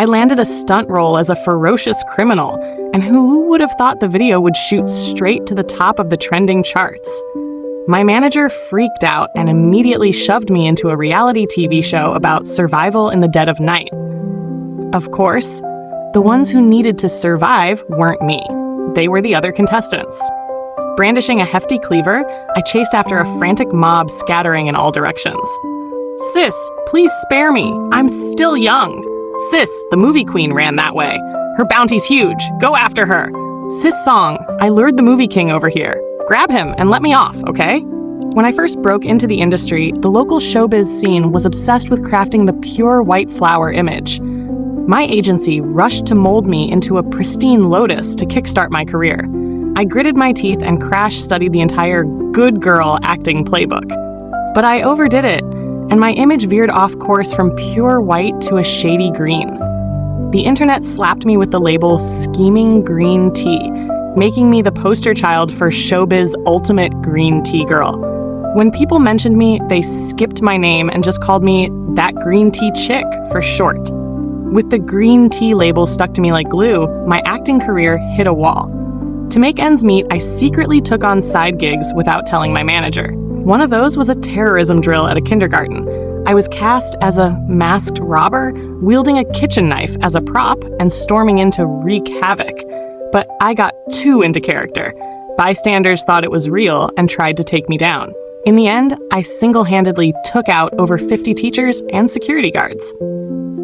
I landed a stunt role as a ferocious criminal, and who would have thought the video would shoot straight to the top of the trending charts? My manager freaked out and immediately shoved me into a reality TV show about survival in the dead of night. Of course, the ones who needed to survive weren't me. They were the other contestants. Brandishing a hefty cleaver, I chased after a frantic mob scattering in all directions. "Sis, please spare me. I'm still young. Sis, the movie queen ran that way. Her bounty's huge. Go after her. Sis Song, I lured the movie king over here. Grab him and let me off, okay?" When I first broke into the industry, the local showbiz scene was obsessed with crafting the pure white flower image. My agency rushed to mold me into a pristine lotus to kickstart my career. I gritted my teeth and crash-studied the entire good girl acting playbook. But I overdid it, and my image veered off course from pure white to a shady green. The internet slapped me with the label Scheming Green Tea, making me the poster child for showbiz ultimate green tea girl. When people mentioned me, they skipped my name and just called me that green tea chick for short. With the green tea label stuck to me like glue, my acting career hit a wall. To make ends meet, I secretly took on side gigs without telling my manager. One of those was a terrorism drill at a kindergarten. I was cast as a masked robber, wielding a kitchen knife as a prop and storming in to wreak havoc. But I got too into character. Bystanders thought it was real and tried to take me down. In the end, I single-handedly took out over 50 teachers and security guards.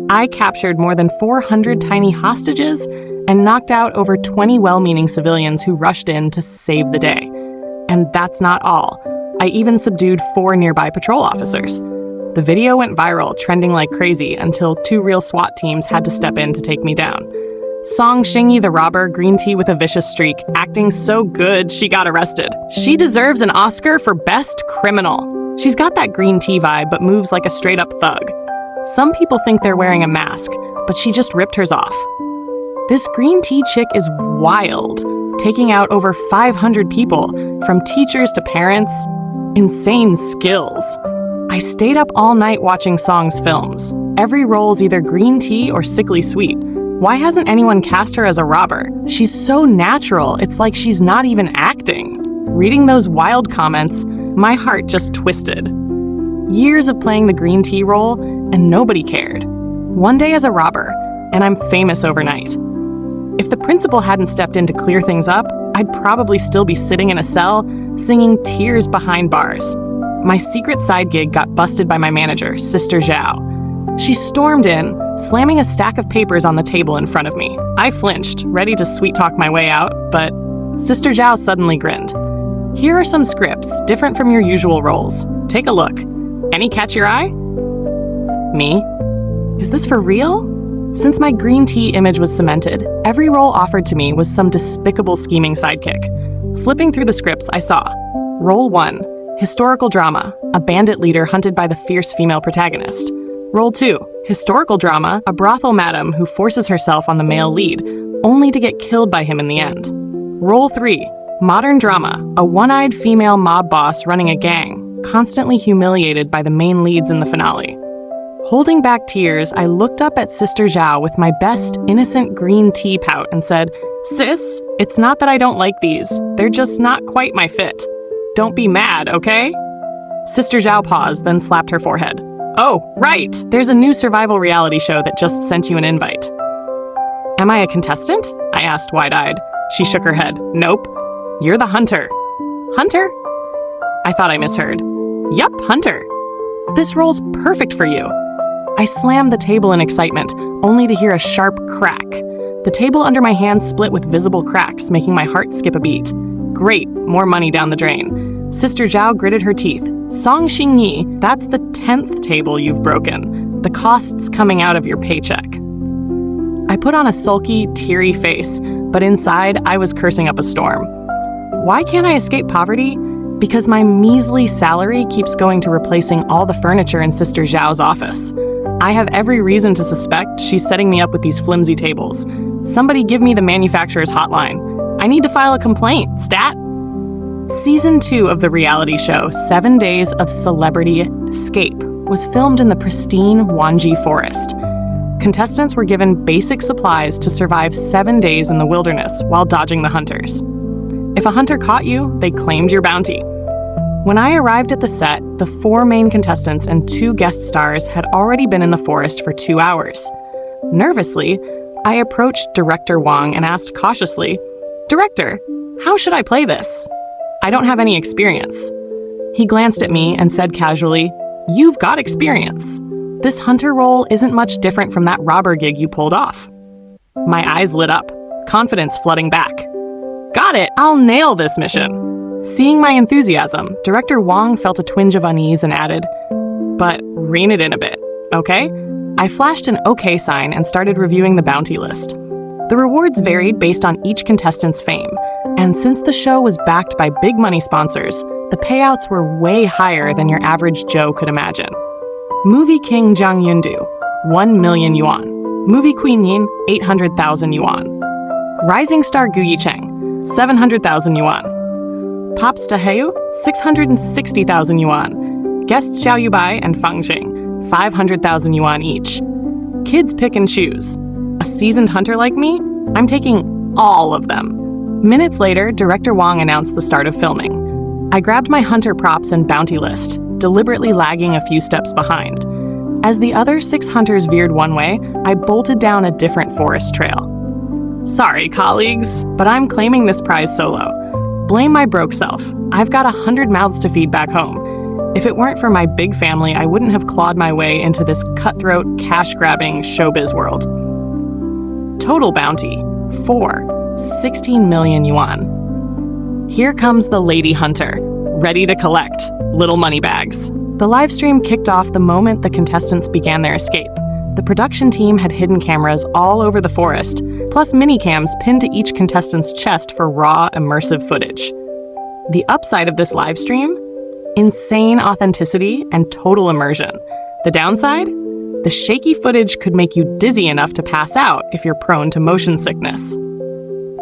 I captured more than 400 tiny hostages and knocked out over 20 well-meaning civilians who rushed in to save the day. And that's not all. I even subdued 4 nearby patrol officers. The video went viral, trending like crazy, until 2 real SWAT teams had to step in to take me down. Song Xingyi the robber, green tea with a vicious streak, acting so good she got arrested. She deserves an Oscar for Best Criminal. She's got that green tea vibe, but moves like a straight-up thug. Some people think they're wearing a mask, but she just ripped hers off. This green tea chick is wild, taking out over 500 people, from teachers to parents. Insane skills. I stayed up all night watching Song's films. Every role's either green tea or sickly sweet. Why hasn't anyone cast her as a robber? She's so natural, it's like she's not even acting. Reading those wild comments, my heart just twisted. Years of playing the green tea role, and nobody cared. One day as a robber, and I'm famous overnight. If the principal hadn't stepped in to clear things up, I'd probably still be sitting in a cell, singing Tears Behind Bars. My secret side gig got busted by my manager, Sister Zhao. She stormed in, slamming a stack of papers on the table in front of me. I flinched, ready to sweet-talk my way out, but Sister Zhao suddenly grinned. "Here are some scripts, different from your usual roles. Take a look. Any catch your eye?" Me? Is this for real? Since my green tea image was cemented, every role offered to me was some despicable scheming sidekick. Flipping through the scripts, I saw Role 1, historical drama, a bandit leader hunted by the fierce female protagonist. Role 2, historical drama, a brothel madam who forces herself on the male lead, only to get killed by him in the end. Role 3, modern drama, a one-eyed female mob boss running a gang, constantly humiliated by the main leads in the finale. Holding back tears, I looked up at Sister Zhao with my best innocent green tea pout and said, "Sis, it's not that I don't like these. They're just not quite my fit. Don't be mad, okay?" Sister Zhao paused, then slapped her forehead. "Oh, right! There's a new survival reality show that just sent you an invite." "Am I a contestant?" I asked wide-eyed. She shook her head. "Nope. You're the hunter." "Hunter?" I thought I misheard. "Yup, hunter. This role's perfect for you." I slammed the table in excitement, only to hear a sharp crack. The table under my hands split with visible cracks, making my heart skip a beat. Great, more money down the drain. Sister Zhao gritted her teeth. "Song Xingyi, that's the 10th table you've broken. The cost's coming out of your paycheck." I put on a sulky, teary face, but inside I was cursing up a storm. Why can't I escape poverty? Because my measly salary keeps going to replacing all the furniture in Sister Zhao's office. I have every reason to suspect she's setting me up with these flimsy tables. Somebody give me the manufacturer's hotline. I need to file a complaint, stat! Season 2 of the reality show, 7 Days of Celebrity Escape, was filmed in the pristine Wanji Forest. Contestants were given basic supplies to survive 7 days in the wilderness while dodging the hunters. If a hunter caught you, they claimed your bounty. When I arrived at the set, the 4 main contestants and 2 guest stars had already been in the forest for 2 hours. Nervously, I approached Director Wang and asked cautiously, "Director, how should I play this? I don't have any experience." He glanced at me and said casually, "You've got experience. This hunter role isn't much different from that robber gig you pulled off." My eyes lit up, confidence flooding back. "Got it! I'll nail this mission." Seeing my enthusiasm, Director Wang felt a twinge of unease and added, "But rein it in a bit, okay?" I flashed an OK sign and started reviewing the bounty list. The rewards varied based on each contestant's fame, and since the show was backed by big money sponsors, the payouts were way higher than your average Joe could imagine. Movie King Zhang Yundu, 1 million yuan. Movie Queen Yin, 800,000 yuan. Rising star Gu Yicheng, 700,000 yuan. Pops Daheu, 660,000 yuan. Guests Xiao Yubai and Fang Jing, 500,000 yuan each. Kids pick and choose. A seasoned hunter like me? I'm taking all of them. Minutes later, Director Wang announced the start of filming. I grabbed my hunter props and bounty list, deliberately lagging a few steps behind. As the other 6 hunters veered one way, I bolted down a different forest trail. Sorry, colleagues, but I'm claiming this prize solo. Blame my broke self. I've got 100 mouths to feed back home. If it weren't for my big family, I wouldn't have clawed my way into this cutthroat, cash-grabbing showbiz world. Total bounty, 16 million yuan. Here comes the lady hunter, ready to collect little money bags. The live stream kicked off the moment the contestants began their escape. The production team had hidden cameras all over the forest, plus mini-cams pinned to each contestant's chest for raw, immersive footage. The upside of this live stream? Insane authenticity and total immersion. The downside? The shaky footage could make you dizzy enough to pass out if you're prone to motion sickness.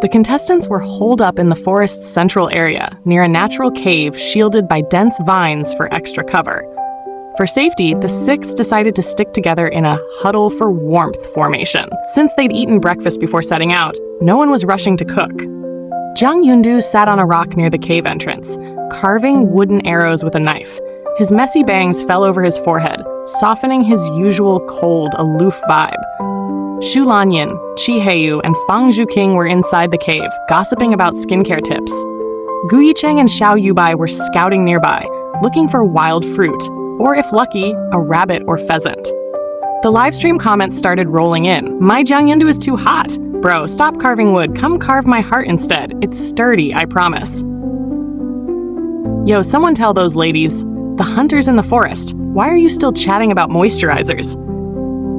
The contestants were holed up in the forest's central area, near a natural cave shielded by dense vines for extra cover. For safety, the 6 decided to stick together in a huddle for warmth formation. Since they'd eaten breakfast before setting out, no one was rushing to cook. Zhang Yundu sat on a rock near the cave entrance, carving wooden arrows with a knife. His messy bangs fell over his forehead, softening his usual cold, aloof vibe. Xu Lanyin, Qi Heiyu, and Fang Zhuqing were inside the cave, gossiping about skincare tips. Gu Yicheng and Xiao Yubai were scouting nearby, looking for wild fruit, or if lucky, a rabbit or pheasant. The livestream comments started rolling in. "My Zhang Yundu is too hot. Bro, stop carving wood, come carve my heart instead. It's sturdy, I promise." Yo, someone tell those ladies, the hunters in the forest, why are you still chatting about moisturizers?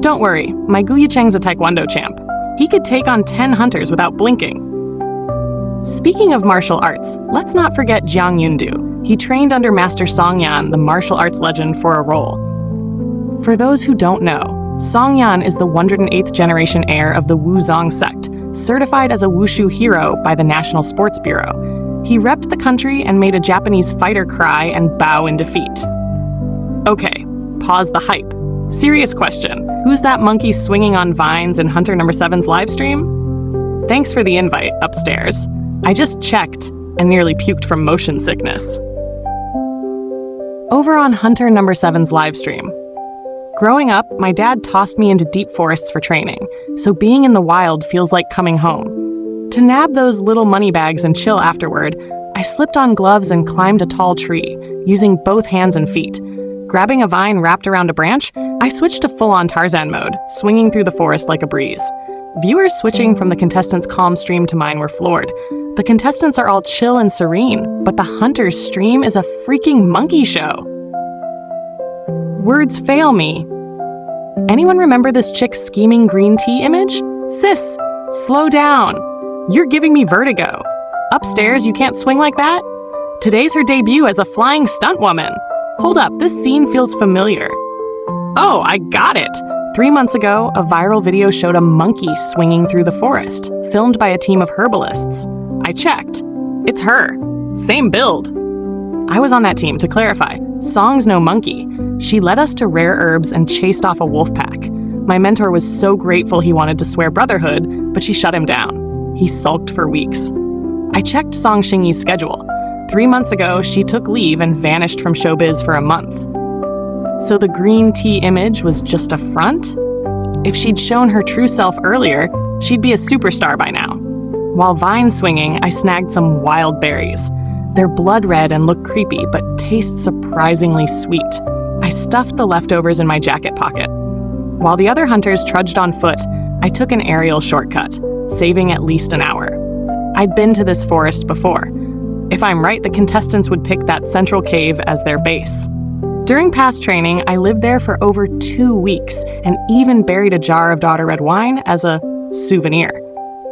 Don't worry, my Gu Yicheng's a taekwondo champ. He could take on 10 hunters without blinking. Speaking of martial arts, let's not forget Zhang Yundu. He trained under Master Song Yan, the martial arts legend, for a role. For those who don't know, Song Yan is the 108th generation heir of the Wuzong sect, certified as a wushu hero by the National Sports Bureau. He repped the country and made a Japanese fighter cry and bow in defeat. Okay, pause the hype. Serious question, who's that monkey swinging on vines in Hunter number 7's livestream? Thanks for the invite, upstairs. I just checked and nearly puked from motion sickness. Over on Hunter number 7's livestream. Growing up, my dad tossed me into deep forests for training, so being in the wild feels like coming home. To nab those little money bags and chill afterward, I slipped on gloves and climbed a tall tree, using both hands and feet. Grabbing a vine wrapped around a branch, I switched to full-on Tarzan mode, swinging through the forest like a breeze. Viewers switching from the contestants' calm stream to mine were floored. The contestants are all chill and serene, but the hunter's stream is a freaking monkey show. Words fail me. Anyone remember this chick's scheming green tea image? Sis, slow down. You're giving me vertigo. Upstairs, you can't swing like that? Today's her debut as a flying stunt woman. Hold up, this scene feels familiar. Oh, I got it. 3 months ago, a viral video showed a monkey swinging through the forest, filmed by a team of herbalists. I checked. It's her. Same build. I was on that team, to clarify. Song's no monkey. She led us to rare herbs and chased off a wolf pack. My mentor was so grateful he wanted to swear brotherhood, but she shut him down. He sulked for weeks. I checked Song Xingyi's schedule. 3 months ago, she took leave and vanished from showbiz for a month. So the green tea image was just a front? If she'd shown her true self earlier, she'd be a superstar by now. While vine swinging, I snagged some wild berries. They're blood red and look creepy, but taste surprisingly sweet. I stuffed the leftovers in my jacket pocket. While the other hunters trudged on foot, I took an aerial shortcut, saving at least an hour. I'd been to this forest before. If I'm right, the contestants would pick that central cave as their base. During past training, I lived there for over 2 weeks and even buried a jar of daughter red wine as a souvenir.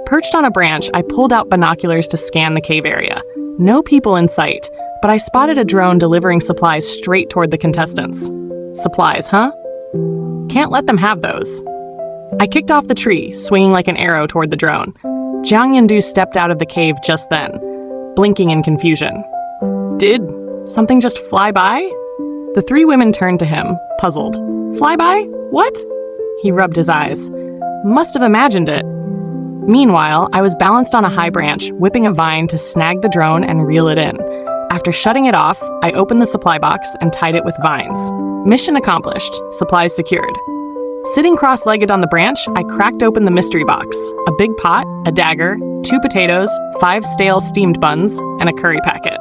Perched on a branch, I pulled out binoculars to scan the cave area. No people in sight, but I spotted a drone delivering supplies straight toward the contestants. Supplies, huh? Can't let them have those. I kicked off the tree, swinging like an arrow toward the drone. Jiang Yandu stepped out of the cave just then, blinking in confusion. Did something just fly by? The 3 women turned to him, puzzled. Fly by? What? He rubbed his eyes. Must have imagined it. Meanwhile, I was balanced on a high branch, whipping a vine to snag the drone and reel it in. After shutting it off, I opened the supply box and tied it with vines. Mission accomplished, supplies secured. Sitting cross-legged on the branch, I cracked open the mystery box. A big pot, a dagger, 2 potatoes, 5 stale steamed buns, and a curry packet.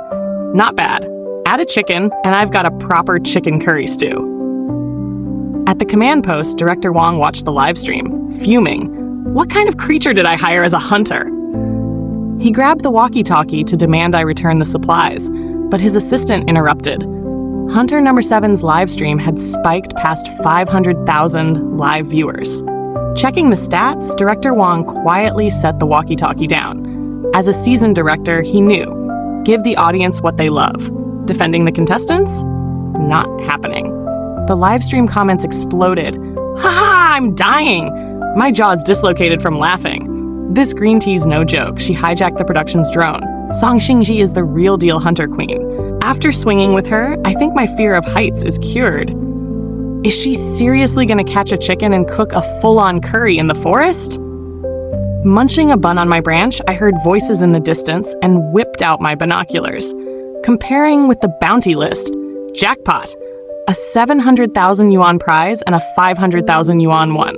Not bad. Add a chicken, and I've got a proper chicken curry stew. At the command post, Director Wong watched the live stream, fuming. What kind of creature did I hire as a hunter? He grabbed the walkie-talkie to demand I return the supplies, but his assistant interrupted. Hunter number 7's live stream had spiked past 500,000 live viewers. Checking the stats, Director Wong quietly set the walkie-talkie down. As a seasoned director, he knew. Give the audience what they love. Defending the contestants? Not happening. The live stream comments exploded. Ha ha, I'm dying! My jaw's dislocated from laughing. This green tea's no joke. She hijacked the production's drone. Song Xingyi is the real deal hunter queen. After swinging with her, I think my fear of heights is cured. Is she seriously gonna catch a chicken and cook a full-on curry in the forest? Munching a bun on my branch, I heard voices in the distance and whipped out my binoculars. Comparing with the bounty list, jackpot, a 700,000 yuan prize and a 500,000 yuan one.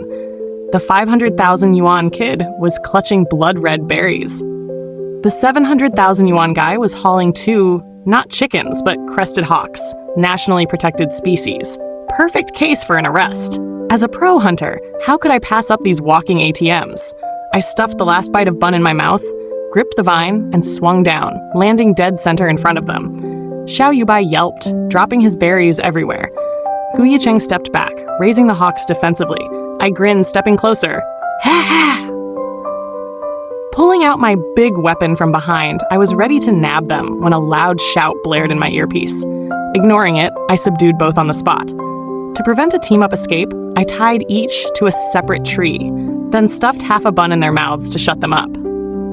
The 500,000 yuan kid was clutching blood-red berries. The 700,000 yuan guy was hauling 2, not chickens, but crested hawks, nationally protected species. Perfect case for an arrest. As a pro hunter, how could I pass up these walking ATMs? I stuffed the last bite of bun in my mouth, gripped the vine, and swung down, landing dead center in front of them. Xiao Yubai yelped, dropping his berries everywhere. Gu Yicheng stepped back, raising the hawks defensively. I grinned, stepping closer. Ha ha! Pulling out my big weapon from behind, I was ready to nab them when a loud shout blared in my earpiece. Ignoring it, I subdued both on the spot. To prevent a team-up escape, I tied each to a separate tree, then stuffed half a bun in their mouths to shut them up.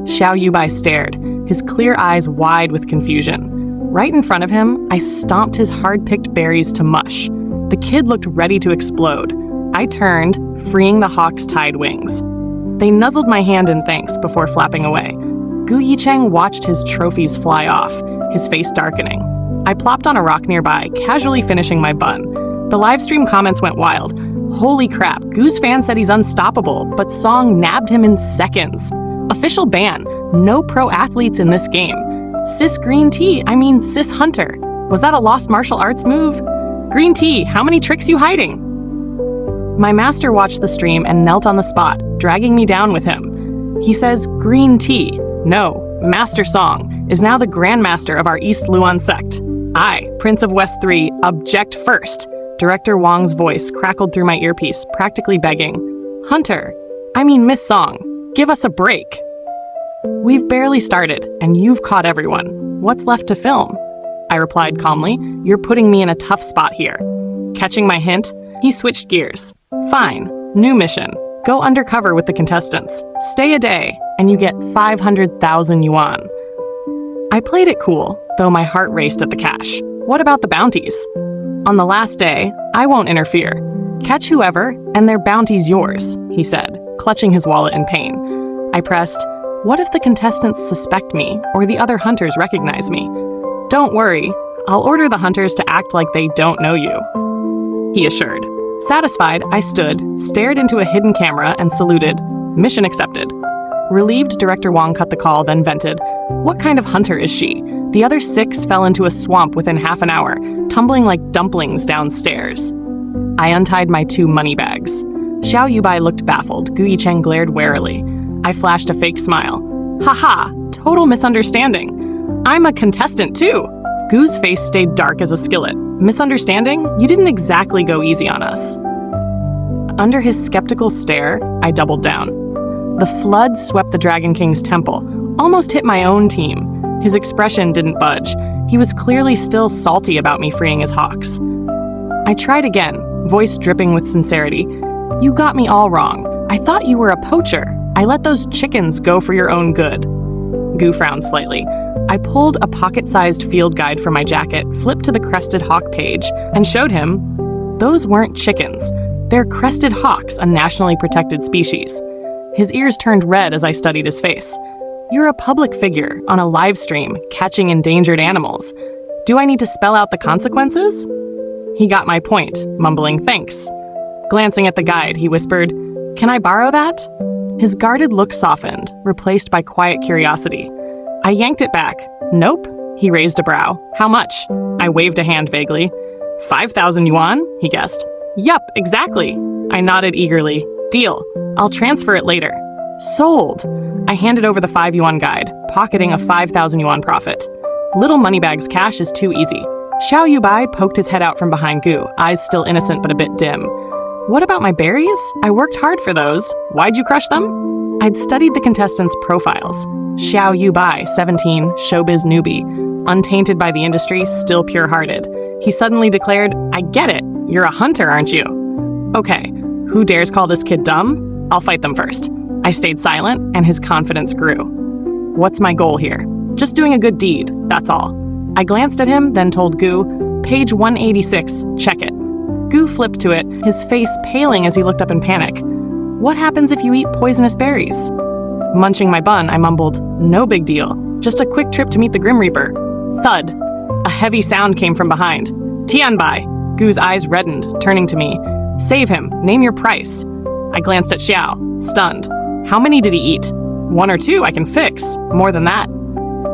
Xiao Yubai stared, his clear eyes wide with confusion. Right in front of him, I stomped his hard-picked berries to mush. The kid looked ready to explode. I turned, freeing the hawk's tied wings. They nuzzled my hand in thanks before flapping away. Gu Yicheng watched his trophies fly off, his face darkening. I plopped on a rock nearby, casually finishing my bun. The livestream comments went wild. Holy crap, Gu's fan said he's unstoppable, but Song nabbed him in seconds. Official ban, no pro athletes in this game. Sis Green Tea, Sis Hunter. Was that a lost martial arts move? Green Tea, how many tricks you hiding? My master watched the stream and knelt on the spot, dragging me down with him. He says Green Tea, no, Master Song, is now the Grandmaster of our East Luan sect. I, Prince of West 3, object first. Director Wong's voice crackled through my earpiece, practically begging. Hunter, Miss Song, give us a break. We've barely started, and you've caught everyone. What's left to film? I replied calmly. You're putting me in a tough spot here. Catching my hint, he switched gears. Fine, new mission. Go undercover with the contestants. Stay a day, and you get 500,000 yuan. I played it cool, though my heart raced at the cash. What about the bounties? On the last day, I won't interfere. Catch whoever, and their bounty's yours, he said, clutching his wallet in pain. I pressed, what if the contestants suspect me, or the other hunters recognize me? Don't worry, I'll order the hunters to act like they don't know you, he assured. Satisfied, I stood, stared into a hidden camera, and saluted. Mission accepted. Relieved, Director Wong cut the call, then vented. What kind of hunter is she? The other 6 fell into a swamp within half an hour, tumbling like dumplings downstairs. I untied my 2 money bags. Xiao Yubai looked baffled. Gu Yicheng glared warily. I flashed a fake smile. Haha, total misunderstanding. I'm a contestant too. Gu's face stayed dark as a skillet. Misunderstanding? You didn't exactly go easy on us. Under his skeptical stare, I doubled down. The flood swept the Dragon King's temple, almost hit my own team. His expression didn't budge. He was clearly still salty about me freeing his hawks. I tried again, voice dripping with sincerity. You got me all wrong. I thought you were a poacher. I let those chickens go for your own good. Gu frowned slightly. I pulled a pocket-sized field guide from my jacket, flipped to the crested hawk page, and showed him. Those weren't chickens. They're crested hawks, a nationally protected species. His ears turned red as I studied his face. You're a public figure on a live stream, catching endangered animals. Do I need to spell out the consequences? He got my point, mumbling thanks. Glancing at the guide, he whispered, Can I borrow that? His guarded look softened, replaced by quiet curiosity. I yanked it back. Nope. He raised a brow. How much? I waved a hand vaguely. 5,000 yuan? He guessed. Yup, exactly. I nodded eagerly. Deal. I'll transfer it later. Sold. I handed over the 5 yuan guide, pocketing a 5,000 yuan profit. Little Moneybags cash is too easy. Xiao Yubai poked his head out from behind Gu, eyes still innocent but a bit dim. What about my berries? I worked hard for those. Why'd you crush them? I'd studied the contestants' profiles. Xiao Yubai, 17, showbiz newbie. Untainted by the industry, still pure-hearted. He suddenly declared, I get it. You're a hunter, aren't you? Okay, who dares call this kid dumb? I'll fight them first. I stayed silent, and his confidence grew. What's my goal here? Just doing a good deed, that's all. I glanced at him, then told Gu, page 186, check it. Gu flipped to it, his face paling as he looked up in panic. What happens if you eat poisonous berries? Munching my bun, I mumbled, no big deal. Just a quick trip to meet the Grim Reaper. Thud. A heavy sound came from behind. Tianbai. Gu's eyes reddened, turning to me. Save him. Name your price. I glanced at Xiao, stunned. How many did he eat? 1 or 2 I can fix. More than that.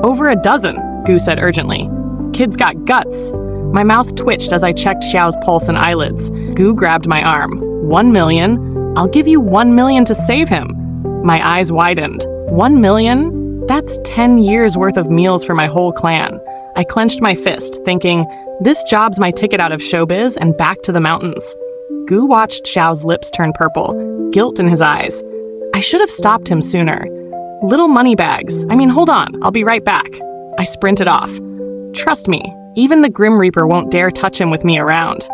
Over a dozen, Gu said urgently. Kid's got guts. My mouth twitched as I checked Xiao's pulse and eyelids. Gu grabbed my arm. 1 million? I'll give you 1 million to save him. My eyes widened. 1 million? That's 10 years worth of meals for my whole clan. I clenched my fist, thinking, this job's my ticket out of showbiz and back to the mountains. Gu watched Xiao's lips turn purple, guilt in his eyes. I should have stopped him sooner. Little Moneybags. Hold on, I'll be right back. I sprinted off. Trust me, even the Grim Reaper won't dare touch him with me around.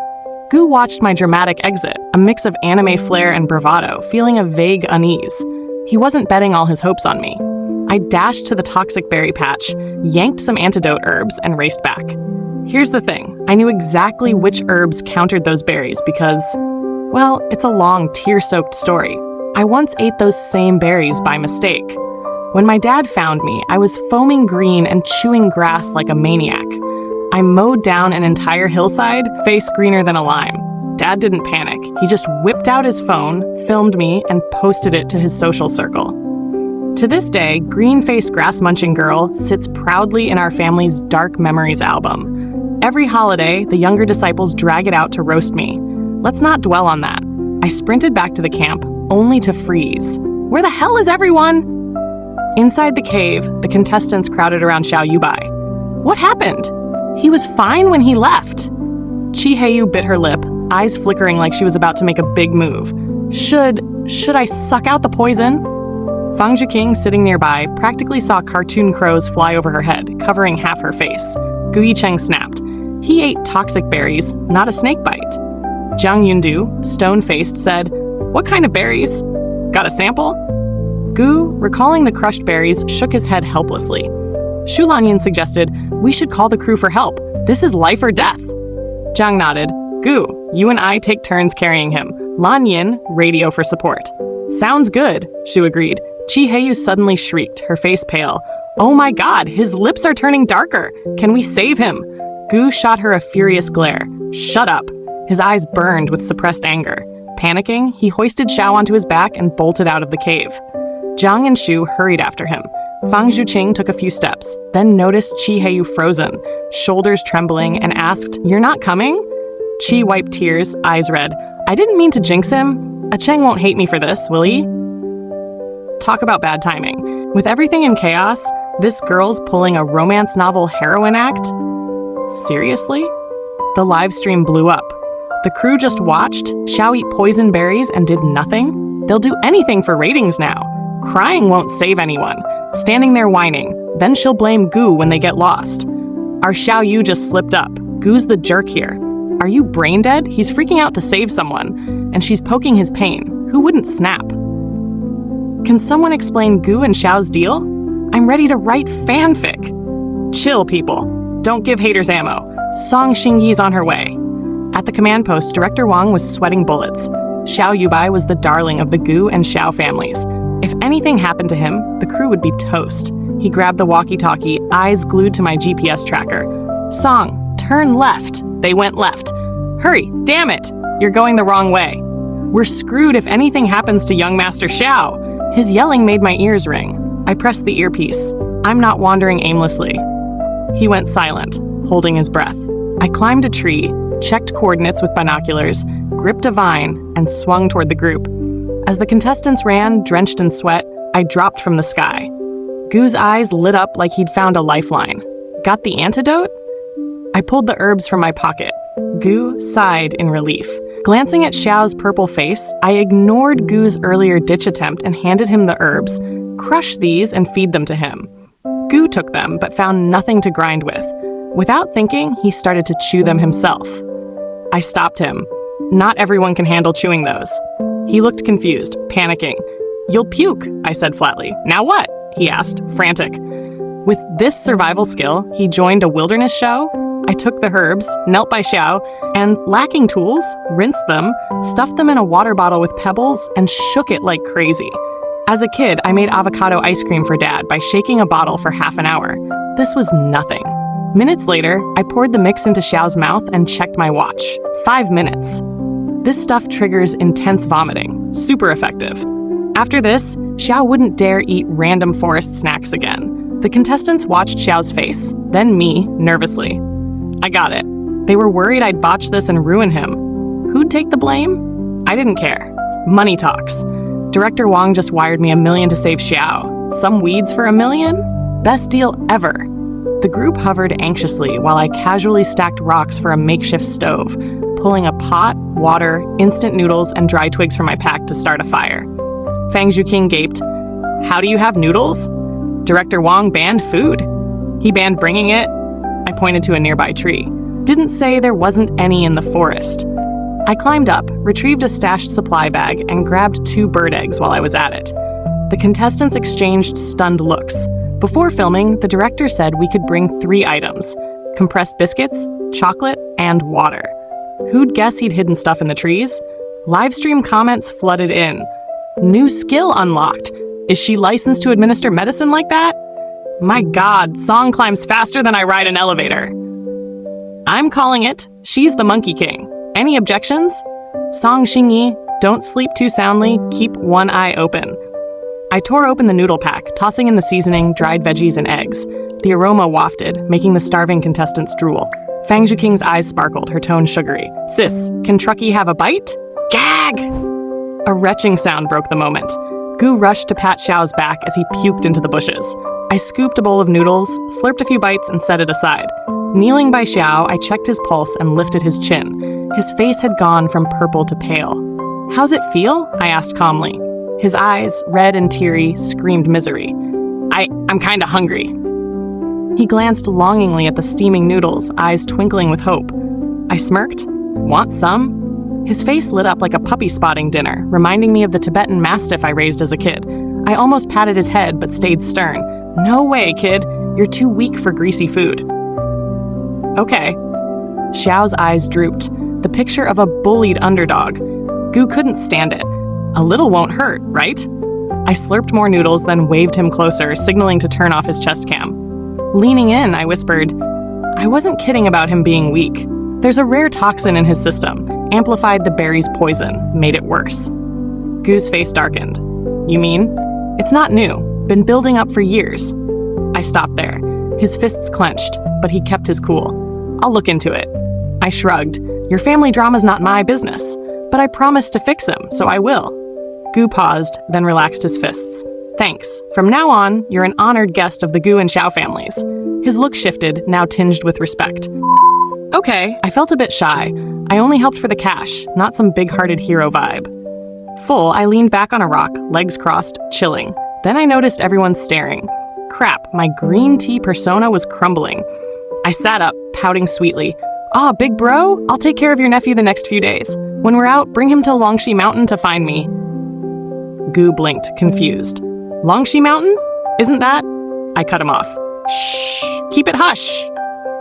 Gu watched my dramatic exit, a mix of anime flair and bravado, feeling a vague unease. He wasn't betting all his hopes on me. I dashed to the toxic berry patch, yanked some antidote herbs, and raced back. Here's the thing, I knew exactly which herbs countered those berries because, well, it's a long, tear-soaked story. I once ate those same berries by mistake. When my dad found me, I was foaming green and chewing grass like a maniac. I mowed down an entire hillside, face greener than a lime. Dad didn't panic. He just whipped out his phone, filmed me, and posted it to his social circle. To this day, green-faced grass-munching girl sits proudly in our family's dark memories album. Every holiday, the younger disciples drag it out to roast me. Let's not dwell on that. I sprinted back to the camp, only to freeze. Where the hell is everyone? Inside the cave, the contestants crowded around Xiao Yubai. What happened? He was fine when he left. Chi Heiyu bit her lip, eyes flickering like she was about to make a big move. Should I suck out the poison? Fang Zhiqing, sitting nearby, practically saw cartoon crows fly over her head, covering half her face. Gu Yicheng snapped. He ate toxic berries, not a snake bite. Jiang Yundu, stone-faced, said, What kind of berries? Got a sample? Gu, recalling the crushed berries, shook his head helplessly. Shu Lanyan suggested, We should call the crew for help. This is life or death. Jiang nodded. Gu, you and I take turns carrying him. Lan Yin, radio for support. Sounds good, Shu agreed. Chi Heiyu suddenly shrieked, her face pale. Oh my god, his lips are turning darker. Can we save him? Gu shot her a furious glare. Shut up. His eyes burned with suppressed anger. Panicking, he hoisted Xiao onto his back and bolted out of the cave. Zhang and Shu hurried after him. Fang Zhuqing took a few steps, then noticed Chi Heiyu frozen, shoulders trembling, and asked, You're not coming? Chi wiped tears, eyes red. I didn't mean to jinx him. A Cheng won't hate me for this, will he? Talk about bad timing. With everything in chaos, this girl's pulling a romance novel heroine act? Seriously? The live stream blew up. The crew just watched Xiao eat poison berries and did nothing? They'll do anything for ratings now. Crying won't save anyone. Standing there whining. Then she'll blame Gu when they get lost. Our Xiao Yu just slipped up. Gu's the jerk here. Are you brain dead? He's freaking out to save someone. And she's poking his pain. Who wouldn't snap? Can someone explain Gu and Xiao's deal? I'm ready to write fanfic. Chill, people. Don't give haters ammo. Song Xingyi's on her way. At the command post, Director Wang was sweating bullets. Xiao Yubai was the darling of the Gu and Xiao families. If anything happened to him, the crew would be toast. He grabbed the walkie-talkie, eyes glued to my GPS tracker. Song, turn left. They went left. Hurry, damn it! You're going the wrong way. We're screwed if anything happens to young Master Xiao. His yelling made my ears ring. I pressed the earpiece. I'm not wandering aimlessly. He went silent, holding his breath. I climbed a tree, checked coordinates with binoculars, gripped a vine, and swung toward the group. As the contestants ran, drenched in sweat, I dropped from the sky. Gu's eyes lit up like he'd found a lifeline. Got the antidote? I pulled the herbs from my pocket. Gu sighed in relief. Glancing at Xiao's purple face, I ignored Gu's earlier ditch attempt and handed him the herbs. Crush these and feed them to him. Gu took them, but found nothing to grind with. Without thinking, he started to chew them himself. I stopped him. Not everyone can handle chewing those. He looked confused, panicking. You'll puke, I said flatly. Now what? He asked, frantic. With this survival skill, he joined a wilderness show. I took the herbs, knelt by Xiao, and, lacking tools, rinsed them, stuffed them in a water bottle with pebbles, and shook it like crazy. As a kid, I made avocado ice cream for Dad by shaking a bottle for half an hour. This was nothing. Minutes later, I poured the mix into Xiao's mouth and checked my watch. 5 minutes. This stuff triggers intense vomiting. Super effective. After this, Xiao wouldn't dare eat random forest snacks again. The contestants watched Xiao's face, then me, nervously. I got it. They were worried I'd botch this and ruin him. Who'd take the blame? I didn't care. Money talks. Director Wang just wired me $1 million to save Xiao. Some weeds for $1 million? Best deal ever. The group hovered anxiously while I casually stacked rocks for a makeshift stove, pulling a pot, water, instant noodles, and dry twigs from my pack to start a fire. Fang Zhuqing gaped. How do you have noodles? Director Wang banned food. He banned bringing it. I pointed to a nearby tree. Didn't say there wasn't any in the forest. I climbed up, retrieved a stashed supply bag, and grabbed 2 bird eggs while I was at it. The contestants exchanged stunned looks. Before filming, the director said we could bring 3 items: compressed biscuits, chocolate, and water. Who'd guess he'd hidden stuff in the trees? Livestream comments flooded in. New skill unlocked. Is she licensed to administer medicine like that? My God, Song climbs faster than I ride an elevator. I'm calling it. She's the Monkey King. Any objections? Song Xingyi, don't sleep too soundly. Keep one eye open. I tore open the noodle pack, tossing in the seasoning, dried veggies, and eggs. The aroma wafted, making the starving contestants drool. Fang Zhuqing's eyes sparkled, her tone sugary. Sis, can Truckee have a bite? Gag! A retching sound broke the moment. Gu rushed to pat Xiao's back as he puked into the bushes. I scooped a bowl of noodles, slurped a few bites, and set it aside. Kneeling by Xiao, I checked his pulse and lifted his chin. His face had gone from purple to pale. How's it feel? I asked calmly. His eyes, red and teary, screamed misery. I'm kinda hungry. He glanced longingly at the steaming noodles, eyes twinkling with hope. I smirked. Want some? His face lit up like a puppy spotting dinner, reminding me of the Tibetan Mastiff I raised as a kid. I almost patted his head, but stayed stern. No way, kid. You're too weak for greasy food. Okay. Xiao's eyes drooped. the picture of a bullied underdog. Goo couldn't stand it. A little won't hurt, right? I slurped more noodles, then waved him closer, signaling to turn off his chest cam. Leaning in, I whispered, I wasn't kidding about him being weak. There's a rare toxin in his system, amplified the berry's poison, made it worse. Goo's face darkened. You mean? It's not new, been building up for years. I stopped there. His fists clenched, but he kept his cool. I'll look into it. I shrugged. Your family drama's not my business, but I promised to fix him, so I will. Goo paused, then relaxed his fists. Thanks. From now on, you're an honored guest of the Goo and Xiao families. His look shifted, now tinged with respect. Okay, I felt a bit shy. I only helped for the cash, not some big-hearted hero vibe. Full, I leaned back on a rock, legs crossed, chilling. Then I noticed everyone staring. Crap, my green tea persona was crumbling. I sat up, pouting sweetly. Big bro, I'll take care of your nephew the next few days. When we're out, bring him to Longxi Mountain to find me. Goo blinked, confused. Longxi Mountain? Isn't that? I cut him off. Shh, keep it hush.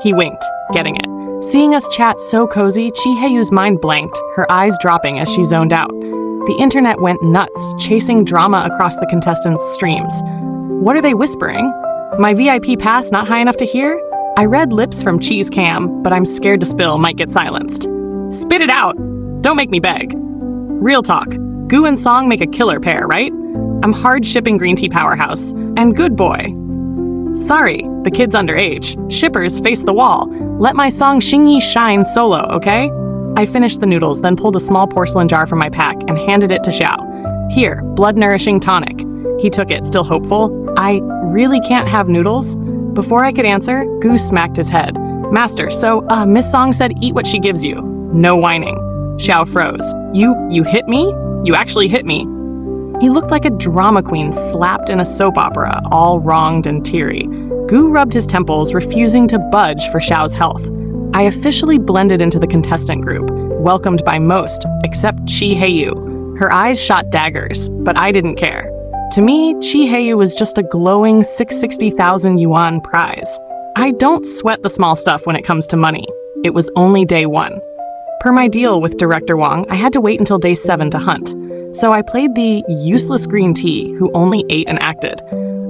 He winked, getting it. Seeing us chat so cozy, Chiheyu's mind blanked, her eyes dropping as she zoned out. The internet went nuts, chasing drama across the contestants' streams. What are they whispering? My VIP pass not high enough to hear? I read lips from Cheese Cam, but I'm scared to spill might get silenced. Spit it out! Don't make me beg. Real talk. Goo and Song make a killer pair, right? I'm hard shipping green tea powerhouse. And good boy. Sorry, the kid's underage. Shippers face the wall. Let my song Xingyi shine solo, okay? I finished the noodles, then pulled a small porcelain jar from my pack and handed it to Xiao. Here, blood-nourishing tonic. He took it, still hopeful. I really can't have noodles? Before I could answer, Goo smacked his head. Master, so, Miss Song said eat what she gives you. No whining. Xiao froze. You hit me? You actually hit me. He looked like a drama queen slapped in a soap opera, all wronged and teary. Goo rubbed his temples, refusing to budge for Xiao's health. I officially blended into the contestant group, welcomed by most, except Chiheyou. Her eyes shot daggers, but I didn't care. To me, Chiheyou was just a glowing 660,000 yuan prize. I don't sweat the small stuff when it comes to money. It was only day 1. Per my deal with Director Wang, I had to wait until day 7 to hunt. So I played the useless green tea who only ate and acted.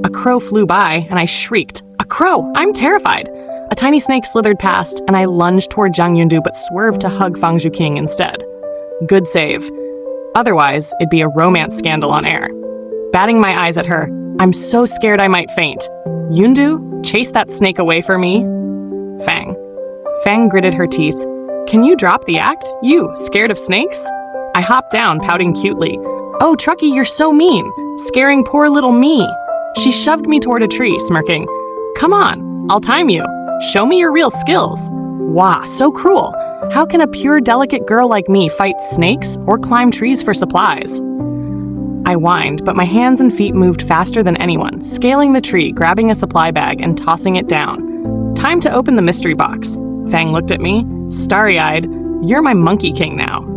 A crow flew by, and I shrieked, "A crow! I'm terrified!" A tiny snake slithered past, and I lunged toward Zhang Yundu but swerved to hug Fang Zhuqing instead. Good save. Otherwise, it'd be a romance scandal on air. Batting my eyes at her, I'm so scared I might faint. Yundu, chase that snake away for me. Fang. Fang gritted her teeth. Can you drop the act? You, scared of snakes? I hopped down, pouting cutely. Oh, Truckee, you're so mean. Scaring poor little me. She shoved me toward a tree, smirking. Come on, I'll time you. Show me your real skills. Wah, so cruel. How can a pure, delicate girl like me fight snakes or climb trees for supplies? I whined, but my hands and feet moved faster than anyone, scaling the tree, grabbing a supply bag, and tossing it down. Time to open the mystery box. Fang looked at me, starry-eyed. You're my Monkey King now.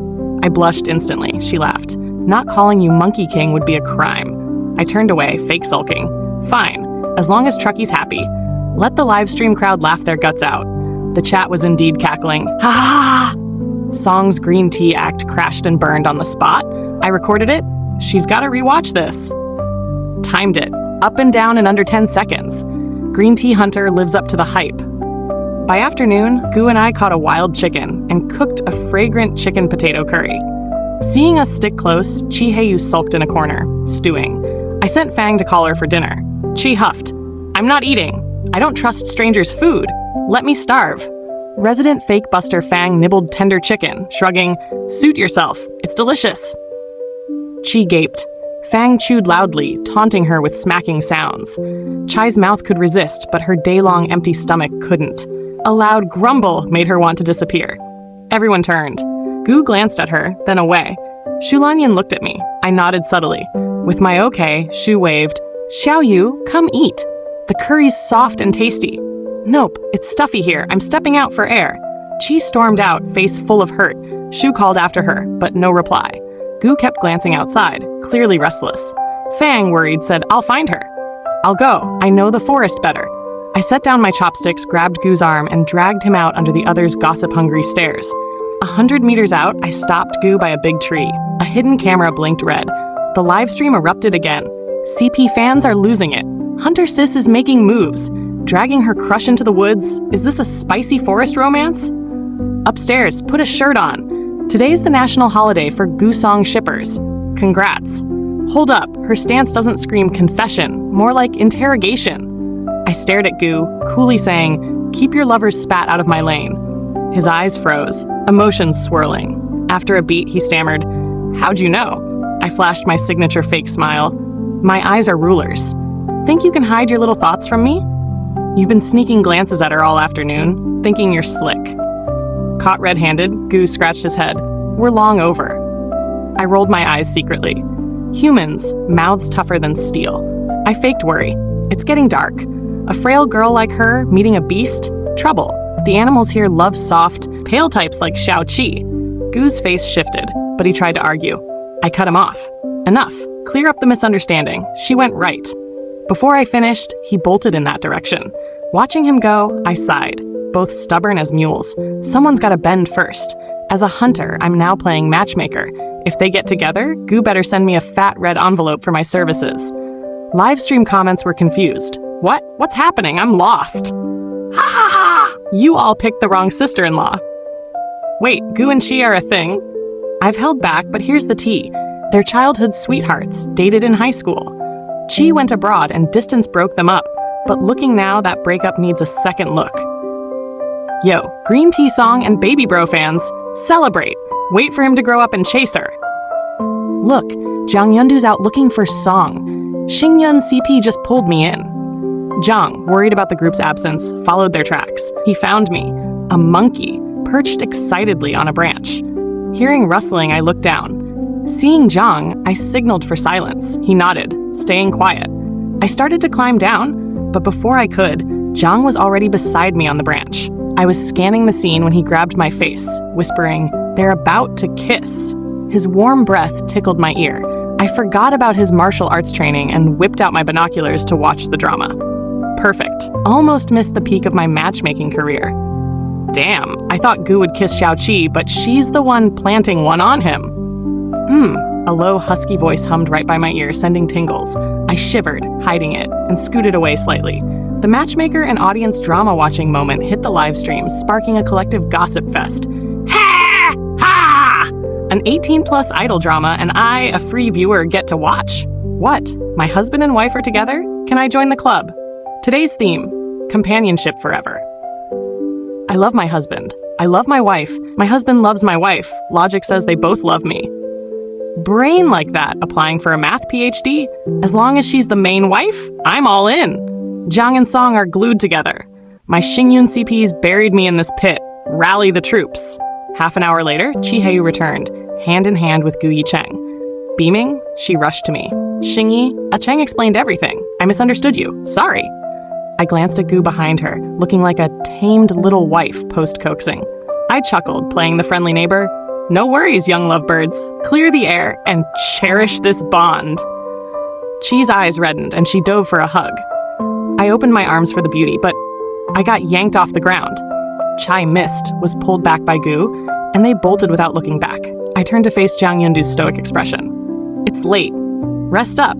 I blushed instantly. She laughed. Not calling you Monkey King would be a crime. I turned away, fake sulking. Fine, as long as Truckee's happy. Let the live stream crowd laugh their guts out. The chat was indeed cackling. Ha ha ha! Song's green tea act crashed and burned on the spot. I recorded it. She's gotta rewatch this. Timed it. Up and down in under 10 seconds. Green Tea Hunter lives up to the hype. By afternoon, Goo and I caught a wild chicken and cooked a fragrant chicken potato curry. Seeing us stick close, Chiheyou sulked in a corner, stewing. I sent Fang to call her for dinner. Chi huffed. I'm not eating. I don't trust strangers' food. Let me starve. Resident fake buster Fang nibbled tender chicken, shrugging, Suit yourself. It's delicious. Chi gaped. Fang chewed loudly, taunting her with smacking sounds. Chai's mouth could resist, but her day-long empty stomach couldn't. A loud grumble made her want to disappear. Everyone turned. Goo glanced at her, then away. Shu Lanyan looked at me. I nodded subtly. With my okay, Shu waved. Xiaoyu, come eat. The curry's soft and tasty. Nope, it's stuffy here. I'm stepping out for air. Chi stormed out, face full of hurt. Shu called after her, but no reply. Goo kept glancing outside, clearly restless. Fang, worried, said, I'll find her. I'll go. I know the forest better. I set down my chopsticks, grabbed Goo's arm, and dragged him out under the others' gossip-hungry stares. 100 meters out, I stopped Gu by a big tree. A hidden camera blinked red. The live stream erupted again. CP fans are losing it. Hunter Sis is making moves. Dragging her crush into the woods. Is this a spicy forest romance? Upstairs, put a shirt on. Today's the national holiday for Gu Song shippers. Congrats. Hold up, her stance doesn't scream confession, more like interrogation. I stared at Gu, coolly saying, "Keep your lover's spat out of my lane." His eyes froze, emotions swirling. After a beat, he stammered, "How'd you know?" I flashed my signature fake smile. "My eyes are rulers. Think you can hide your little thoughts from me? You've been sneaking glances at her all afternoon, thinking you're slick." Caught red-handed, Gu scratched his head. "We're long over." I rolled my eyes secretly. Humans, mouths tougher than steel. I faked worry. It's getting dark. A frail girl like her meeting a beast? Trouble. The animals here love soft, pale types like Shao-Chi. Gu's face shifted, but he tried to argue. I cut him off. Enough. Clear up the misunderstanding. She went right. Before I finished, he bolted in that direction. Watching him go, I sighed. Both stubborn as mules. Someone's gotta bend first. As a hunter, I'm now playing matchmaker. If they get together, Gu better send me a fat red envelope for my services. Livestream comments were confused. What? What's happening? I'm lost. Ha ha ha! You all picked the wrong sister-in-law. Wait, Gu and Chi are a thing? I've held back, but here's the tea. They're childhood sweethearts, dated in high school. Chi went abroad and distance broke them up, but looking now, that breakup needs a second look. Yo, Green Tea Song and Baby Bro fans, celebrate. Wait for him to grow up and chase her. Look, Zhang Yundu's out looking for Song. Xingyun CP just pulled me in. Zhang, worried about the group's absence, followed their tracks. He found me, a monkey, perched excitedly on a branch. Hearing rustling, I looked down. Seeing Zhang, I signaled for silence. He nodded, staying quiet. I started to climb down, but before I could, Zhang was already beside me on the branch. I was scanning the scene when he grabbed my face, whispering, "They're about to kiss." His warm breath tickled my ear. I forgot about his martial arts training and whipped out my binoculars to watch the drama. Perfect. Almost missed the peak of my matchmaking career. Damn, I thought Gu would kiss Shao-Chi, but she's the one planting one on him. A low, husky voice hummed right by my ear, sending tingles. I shivered, hiding it, and scooted away slightly. The matchmaker and audience drama-watching moment hit the live stream, sparking a collective gossip fest. Ha! Ha! An 18-plus idol drama, and I, a free viewer, get to watch. What? My husband and wife are together? Can I join the club? Today's theme, companionship forever. I love my husband. I love my wife. My husband loves my wife. Logic says they both love me. Brain like that, applying for a math PhD? As long as she's the main wife, I'm all in. Zhang and Song are glued together. My Xingyun CPs buried me in this pit. Rally the troops. Half an hour later, Chiheu returned, hand in hand with Gu Yicheng. Beaming, she rushed to me. Xingyi, Cheng explained everything. I misunderstood you. Sorry. I glanced at Gu behind her, looking like a tamed little wife post-coaxing. I chuckled, playing the friendly neighbor. No worries, young lovebirds. Clear the air and cherish this bond. Chi's eyes reddened and she dove for a hug. I opened my arms for the beauty, but I got yanked off the ground. Chai missed, was pulled back by Gu, and they bolted without looking back. I turned to face Zhang Yundu's stoic expression. It's late. Rest up,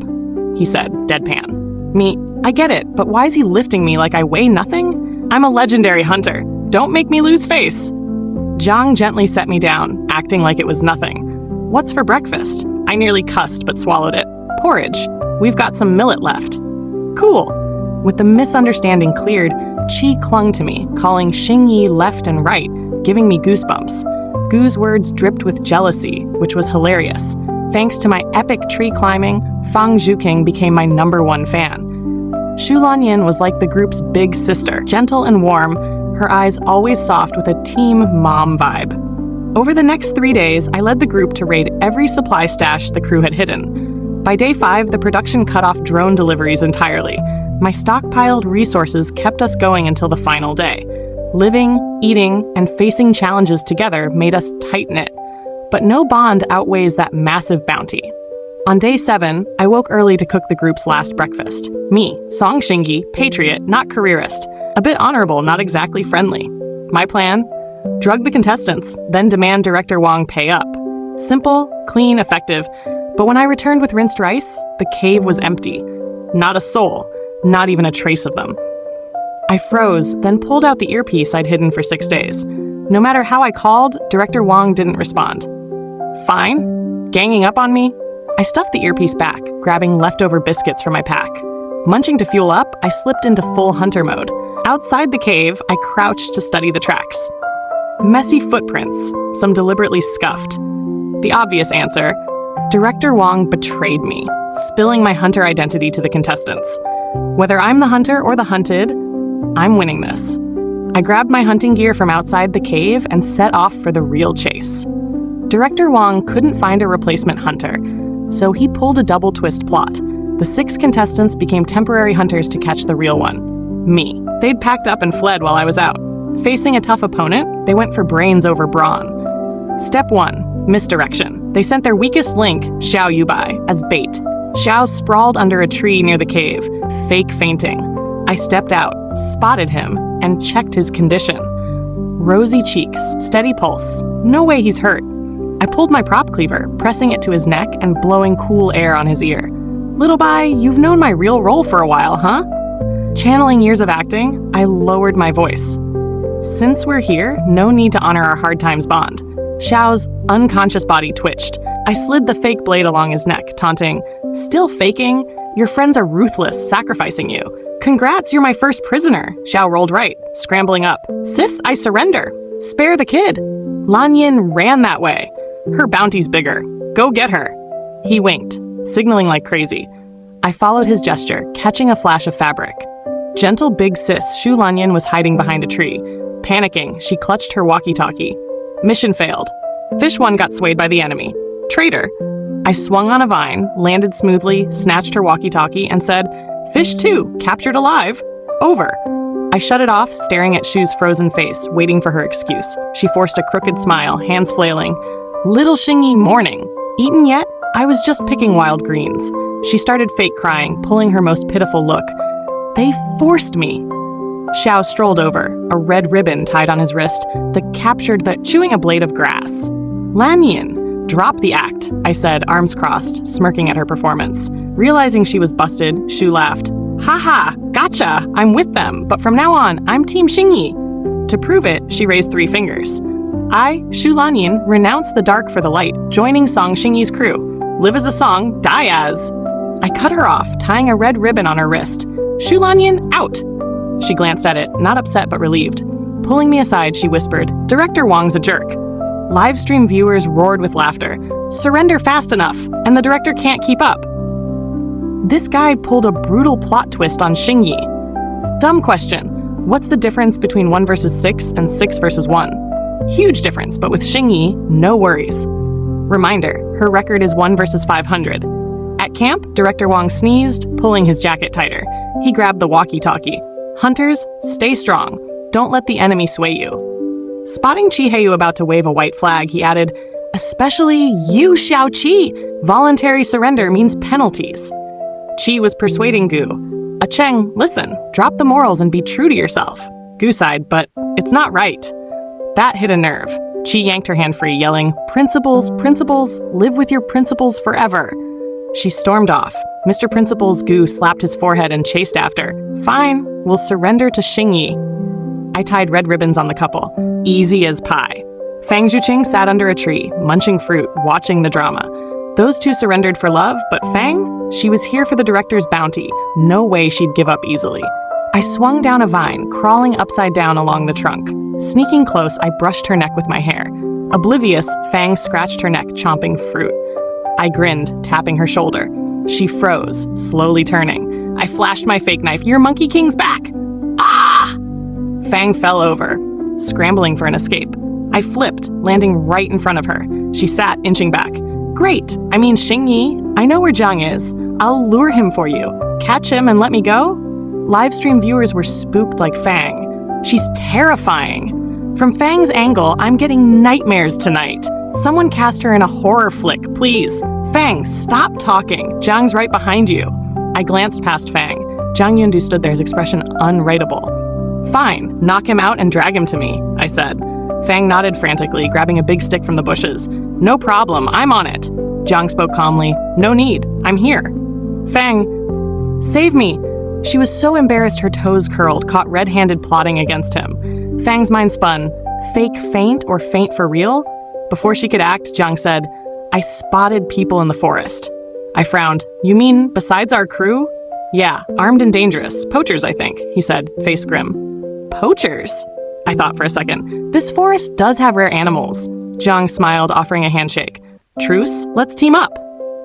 he said, deadpan. Me, I get it, but why is he lifting me like I weigh nothing? I'm a legendary hunter. Don't make me lose face. Zhang gently set me down, acting like it was nothing. What's for breakfast? I nearly cussed but swallowed it. Porridge. We've got some millet left. Cool. With the misunderstanding cleared, Chi clung to me, calling Xingyi left and right, giving me goosebumps. Gu's words dripped with jealousy, which was hilarious. Thanks to my epic tree climbing, Fang Zhuking became my #1 fan. Shu Lanyin was like the group's big sister, gentle and warm, her eyes always soft with a team mom vibe. Over the next 3 days, I led the group to raid every supply stash the crew had hidden. By day 5, the production cut off drone deliveries entirely. My stockpiled resources kept us going until the final day. Living, eating, and facing challenges together made us tight-knit. But no bond outweighs that massive bounty. On day 7, I woke early to cook the group's last breakfast. Me, Song Xingyi, patriot, not careerist. A bit honorable, not exactly friendly. My plan? Drug the contestants, then demand Director Wong pay up. Simple, clean, effective. But when I returned with rinsed rice, the cave was empty. Not a soul, not even a trace of them. I froze, then pulled out the earpiece I'd hidden for 6 days. No matter how I called, Director Wong didn't respond. Fine? Ganging up on me? I stuffed the earpiece back, grabbing leftover biscuits from my pack. Munching to fuel up, I slipped into full hunter mode. Outside the cave, I crouched to study the tracks. Messy footprints, some deliberately scuffed. The obvious answer, Director Wong betrayed me, spilling my hunter identity to the contestants. Whether I'm the hunter or the hunted, I'm winning this. I grabbed my hunting gear from outside the cave and set off for the real chase. Director Wong couldn't find a replacement hunter, so he pulled a double twist plot. The 6 contestants became temporary hunters to catch the real one, me. They'd packed up and fled while I was out. Facing a tough opponent, they went for brains over brawn. Step 1, misdirection. They sent their weakest link, Xiao Yubai, as bait. Xiao sprawled under a tree near the cave, fake fainting. I stepped out, spotted him, and checked his condition. Rosy cheeks, steady pulse. No way he's hurt. I pulled my prop cleaver, pressing it to his neck and blowing cool air on his ear. Little Bai, you've known my real role for a while, huh? Channeling years of acting, I lowered my voice. Since we're here, no need to honor our hard times bond. Xiao's unconscious body twitched. I slid the fake blade along his neck, taunting, "Still faking? Your friends are ruthless, sacrificing you. Congrats, you're my first prisoner." Xiao rolled right, scrambling up. "Sis, I surrender. Spare the kid." Lan Yin ran that way. "Her bounty's bigger. Go get her." He winked, signaling like crazy. I followed his gesture, catching a flash of fabric. Gentle big sis Shu Lanyan was hiding behind a tree. Panicking, she clutched her walkie-talkie. Mission failed. Fish 1 got swayed by the enemy. Traitor. I swung on a vine, landed smoothly, snatched her walkie-talkie, and said, "Fish 2, captured alive. Over." I shut it off, staring at Shu's frozen face, waiting for her excuse. She forced a crooked smile, hands flailing. "Little Xingyi mourning. Eaten yet? I was just picking wild greens." She started fake crying, pulling her most pitiful look. "They forced me." Xiao strolled over, a red ribbon tied on his wrist that captured the chewing a blade of grass. "Lanyan, drop the act," I said, arms crossed, smirking at her performance. Realizing she was busted, Shu laughed. "Haha, gotcha, I'm with them, but from now on, I'm Team Xingyi." To prove it, she raised 3 fingers. I, Shu Lanyan, renounce the dark for the light, joining Song Xingyi's crew. Live as a song, die as. I cut her off, tying a red ribbon on her wrist. "Shu Lanyan, out!" She glanced at it, not upset but relieved. Pulling me aside, she whispered, "Director Wong's a jerk." Livestream viewers roared with laughter. "Surrender fast enough, and the director can't keep up." This guy pulled a brutal plot twist on Xingyi. Dumb question. What's the difference between 1 versus 6 and 6 versus 1? Huge difference, but with Xingyi, no worries. Reminder, her record is 1 versus 500. At camp, Director Wong sneezed, pulling his jacket tighter. He grabbed the walkie-talkie. "Hunters, stay strong. Don't let the enemy sway you." Spotting Chi Heiyu about to wave a white flag, he added, "Especially you, Xiao Qi. Voluntary surrender means penalties." Chi was persuading Gu. "Cheng, listen, drop the morals and be true to yourself." Gu sighed, "But it's not right." That hit a nerve. Chi yanked her hand free, yelling, "Principles, principles, live with your principles forever." She stormed off. Mr. Principal's Gu slapped his forehead and chased after. "Fine, we'll surrender to Xingyi." I tied red ribbons on the couple. Easy as pie. Fang Zhuqing sat under a tree, munching fruit, watching the drama. Those 2 surrendered for love, but Fang? She was here for the director's bounty. No way she'd give up easily. I swung down a vine, crawling upside down along the trunk. Sneaking close, I brushed her neck with my hair. Oblivious, Fang scratched her neck, chomping fruit. I grinned, tapping her shoulder. She froze, slowly turning. I flashed my fake knife. "Your Monkey King's back!" Ah! Fang fell over, scrambling for an escape. I flipped, landing right in front of her. She sat, inching back. "Great! I mean, Xingyi, I know where Zhang is. I'll lure him for you. Catch him and let me go?" Livestream viewers were spooked like Fang. She's terrifying. From Fang's angle, I'm getting nightmares tonight. Someone cast her in a horror flick, please. Fang, stop talking. Zhang's right behind you. I glanced past Fang. Zhang Yundu stood there, his expression unwritable. "Fine, knock him out and drag him to me," I said. Fang nodded frantically, grabbing a big stick from the bushes. No problem, I'm on it. Jiang spoke calmly. No need, I'm here. Fang, save me. She was so embarrassed her toes curled, caught red-handed plotting against him. Fang's mind spun. Fake faint or faint for real? Before she could act, Jiang said, I spotted people in the forest. I frowned. You mean besides our crew? Yeah, armed and dangerous. Poachers, I think, he said, face grim. Poachers? I thought for a second. This forest does have rare animals. Jiang smiled, offering a handshake. Truce? Let's team up.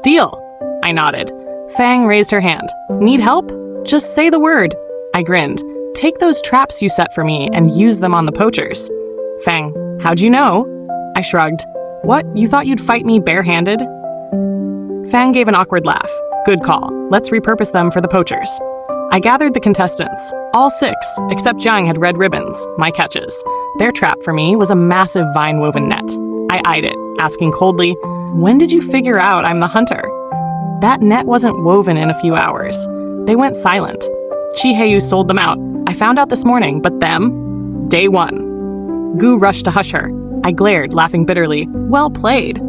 Deal. I nodded. Fang raised her hand. Need help? Just say the word. I grinned. Take those traps you set for me and use them on the poachers. Fang, how'd you know? I shrugged. What, you thought you'd fight me barehanded? Fang gave an awkward laugh. Good call. Let's repurpose them for the poachers. I gathered the contestants. All 6, except Jiang had red ribbons, my catches. Their trap for me was a massive vine-woven net. I eyed it, asking coldly, when did you figure out I'm the hunter? That net wasn't woven in a few hours. They went silent. Chi Heiyu sold them out. I found out this morning, but them? Day 1. Gu rushed to hush her. I glared, laughing bitterly. Well played.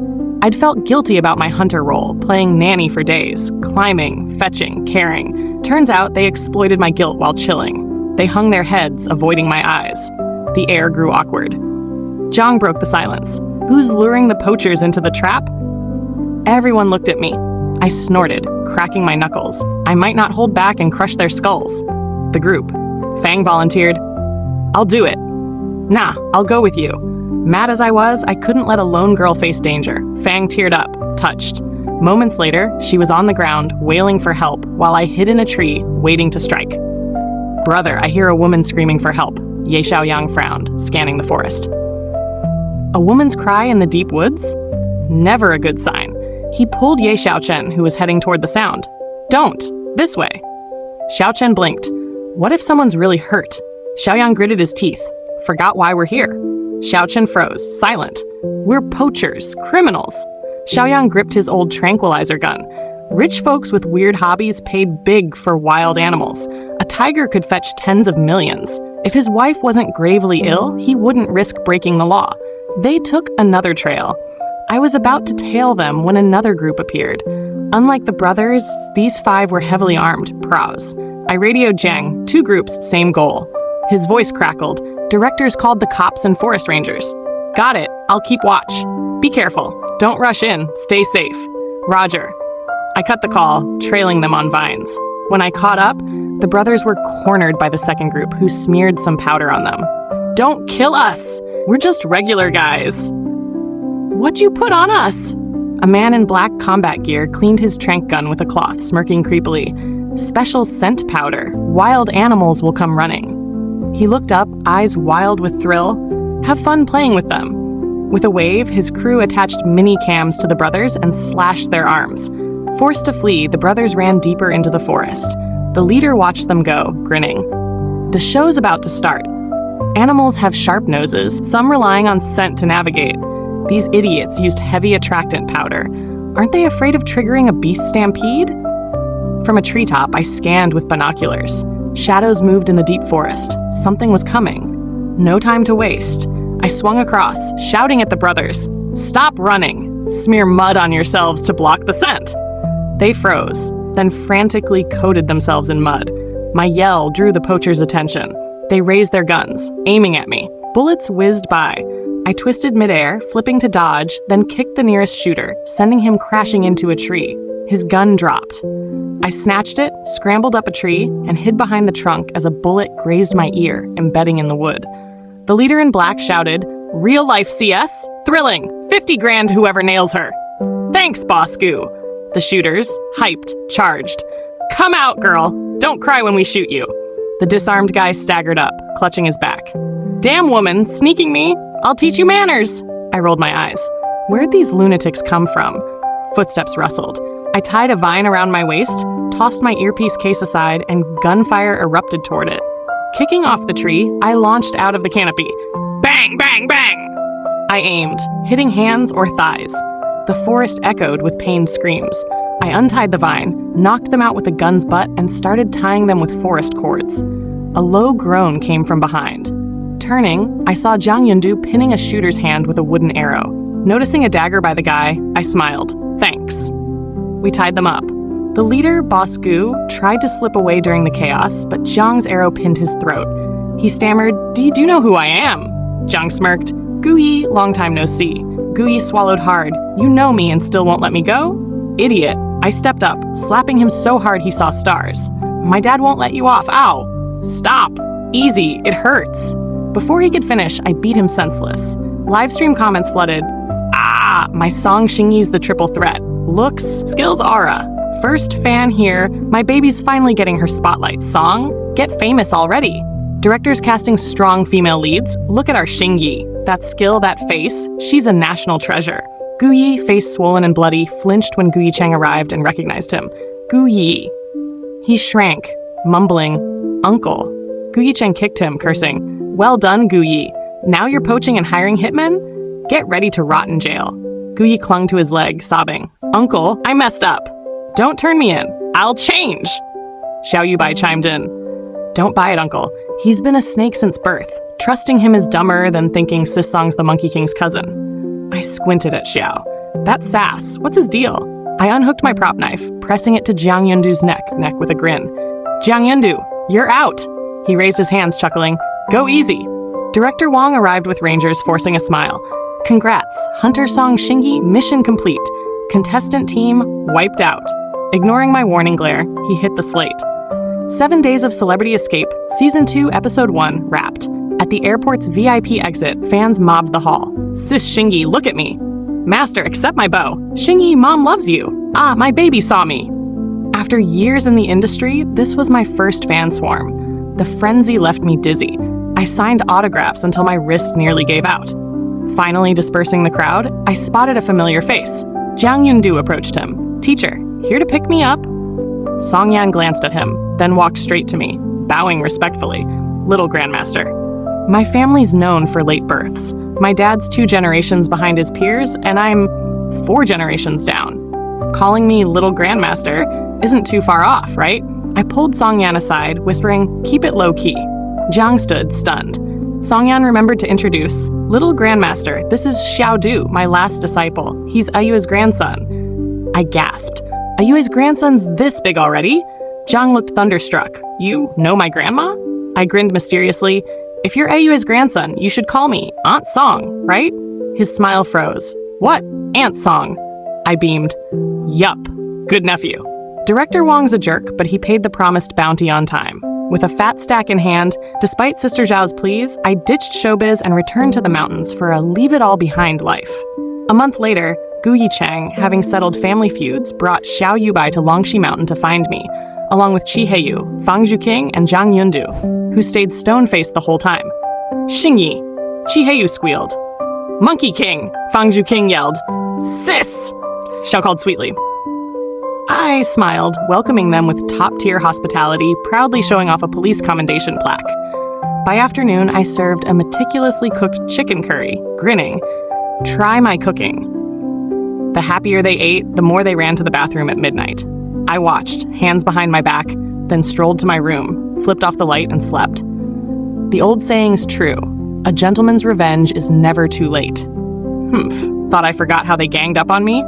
I'd felt guilty about my hunter role, playing nanny for days, climbing, fetching, caring. Turns out they exploited my guilt while chilling. They hung their heads, avoiding my eyes. The air grew awkward. Jiang broke the silence. Who's luring the poachers into the trap? Everyone looked at me. I snorted, cracking my knuckles. I might not hold back and crush their skulls. The group. Fang volunteered. I'll do it. Nah, I'll go with you. Mad as I was, I couldn't let a lone girl face danger. Fang teared up, touched. Moments later, she was on the ground, wailing for help, while I hid in a tree, waiting to strike. Brother, I hear a woman screaming for help. Ye Xiaoyang frowned, scanning the forest. A woman's cry in the deep woods? Never a good sign. He pulled Ye Xiaochen, who was heading toward the sound. Don't! This way! Xiaochen blinked. What if someone's really hurt? Xiaoyang gritted his teeth. Forgot why we're here. Xiaochen froze, silent. We're poachers, criminals. Xiaoyang gripped his old tranquilizer gun. Rich folks with weird hobbies paid big for wild animals. A tiger could fetch tens of millions. If his wife wasn't gravely ill, he wouldn't risk breaking the law. They took another trail. I was about to tail them when another group appeared. Unlike the brothers, these 5 were heavily armed, pros. I radioed Jiang, 2 groups, same goal. His voice crackled. Directors called the cops and forest rangers. Got it. I'll keep watch. Be careful. Don't rush in. Stay safe. Roger. I cut the call, trailing them on vines. When I caught up, the brothers were cornered by the second group, who smeared some powder on them. Don't kill us! We're just regular guys. What'd you put on us? A man in black combat gear cleaned his tranq gun with a cloth, smirking creepily. Special scent powder. Wild animals will come running. He looked up, eyes wild with thrill. Have fun playing with them. With a wave, his crew attached mini-cams to the brothers and slashed their arms. Forced to flee, the brothers ran deeper into the forest. The leader watched them go, grinning. The show's about to start. Animals have sharp noses, some relying on scent to navigate. These idiots used heavy attractant powder. Aren't they afraid of triggering a beast stampede? From a treetop, I scanned with binoculars. Shadows moved in the deep forest. Something was coming. No time to waste. I swung across, shouting at the brothers, "Stop running! Smear mud on yourselves to block the scent!" They froze, then frantically coated themselves in mud. My yell drew the poachers' attention. They raised their guns, aiming at me. Bullets whizzed by. I twisted midair, flipping to dodge, then kicked the nearest shooter, sending him crashing into a tree. His gun dropped. I snatched it, scrambled up a tree, and hid behind the trunk as a bullet grazed my ear, embedding in the wood. The leader in black shouted, "Real life CS? Thrilling! 50 grand whoever nails her!" "Thanks, Boss Goo!" The shooters, hyped, charged. "Come out, girl! Don't cry when we shoot you!" The disarmed guy staggered up, clutching his back. "Damn woman, sneaking me! I'll teach you manners!" I rolled my eyes. Where'd these lunatics come from? Footsteps rustled. I tied a vine around my waist, tossed my earpiece case aside, and gunfire erupted toward it. Kicking off the tree, I launched out of the canopy. Bang, bang, bang! I aimed, hitting hands or thighs. The forest echoed with pained screams. I untied the vine, knocked them out with the gun's butt, and started tying them with forest cords. A low groan came from behind. Turning, I saw Jiang Yundu pinning a shooter's hand with a wooden arrow. Noticing a dagger by the guy, I smiled. Thanks. We tied them up. The leader, Boss Gu, tried to slip away during the chaos, but Jiang's arrow pinned his throat. He stammered, "Do you know who I am?" Jiang smirked. "Guyi, long time no see." Guyi swallowed hard. "You know me and still won't let me go?" "Idiot." I stepped up, slapping him so hard he saw stars. "My dad won't let you off. Ow." "Stop." "Easy. It hurts." Before he could finish, I beat him senseless. Livestream comments flooded. "Ah, my song Xingyi's the triple threat. Looks, skills, aura. First fan here. My baby's finally getting her spotlight. Song? Get famous already." Directors casting strong female leads. Look at our Xingyi. That skill, that face. She's a national treasure. Guyi, face swollen and bloody, flinched when Guyi Cheng arrived and recognized him. Guyi. He shrank, mumbling, "Uncle." Guyi Cheng kicked him, cursing. "Well done, Guyi. Now you're poaching and hiring hitmen? Get ready to rot in jail." Guyi clung to his leg, sobbing. "Uncle, I messed up." "Don't turn me in. I'll change." Xiao Yubai chimed in. "Don't buy it, Uncle. He's been a snake since birth. Trusting him is dumber than thinking Sis Song's the Monkey King's cousin." I squinted at Xiao. "That sass. What's his deal?" I unhooked my prop knife, pressing it to Jiang Yundu's neck with a grin. "Jiang Yundu, you're out." He raised his hands, chuckling. "Go easy." Director Wong arrived with rangers, forcing a smile. "Congrats. Hunter Song Xingyi, mission complete. Contestant team wiped out." Ignoring my warning glare, he hit the slate. 7 Days of Celebrity Escape, Season 2, Episode 1, wrapped. At the airport's VIP exit, fans mobbed the hall. "Sis Xingyi, look at me." "Master, accept my bow." "Xingyi, mom loves you." "Ah, my baby saw me." After years in the industry, this was my first fan swarm. The frenzy left me dizzy. I signed autographs until my wrist nearly gave out. Finally dispersing the crowd, I spotted a familiar face. Jiang Yundu approached him. "Teacher, here to pick me up?" Song Yan glanced at him, then walked straight to me, bowing respectfully. "Little Grandmaster." My family's known for late births. My dad's 2 generations behind his peers, and I'm 4 generations down. Calling me Little Grandmaster isn't too far off, right? I pulled Song Yan aside, whispering, "Keep it low-key." Jiang stood, stunned. Song Yan remembered to introduce, "Little Grandmaster, this is Xiao Du, my last disciple. He's Ayua's grandson." I gasped. "Ayua's grandson's this big already?" Jiang looked thunderstruck. "You know my grandma?" I grinned mysteriously. "If you're Ayua's grandson, you should call me Aunt Song, right?" His smile froze. "What? Aunt Song?" I beamed. "Yup. Good nephew." Director Wong's a jerk, but he paid the promised bounty on time. With a fat stack in hand, despite Sister Zhao's pleas, I ditched showbiz and returned to the mountains for a leave-it-all-behind life. A month later, Guyi Cheng, having settled family feuds, brought Xiao Yubai to Longxi Mountain to find me, along with Chi Heiyu, Fang Zhuking, and Jiang Yundu, who stayed stone-faced the whole time. "Xingyi!" Chi Heiyu squealed. "Monkey King!" Fang Zhuking yelled. "Sis!" Xiao called sweetly. I smiled, welcoming them with top-tier hospitality, proudly showing off a police commendation plaque. By afternoon, I served a meticulously cooked chicken curry, grinning. "Try my cooking." The happier they ate, the more they ran to the bathroom at midnight. I watched, hands behind my back, then strolled to my room, flipped off the light, and slept. The old saying's true. A gentleman's revenge is never too late. Thought I forgot how they ganged up on me?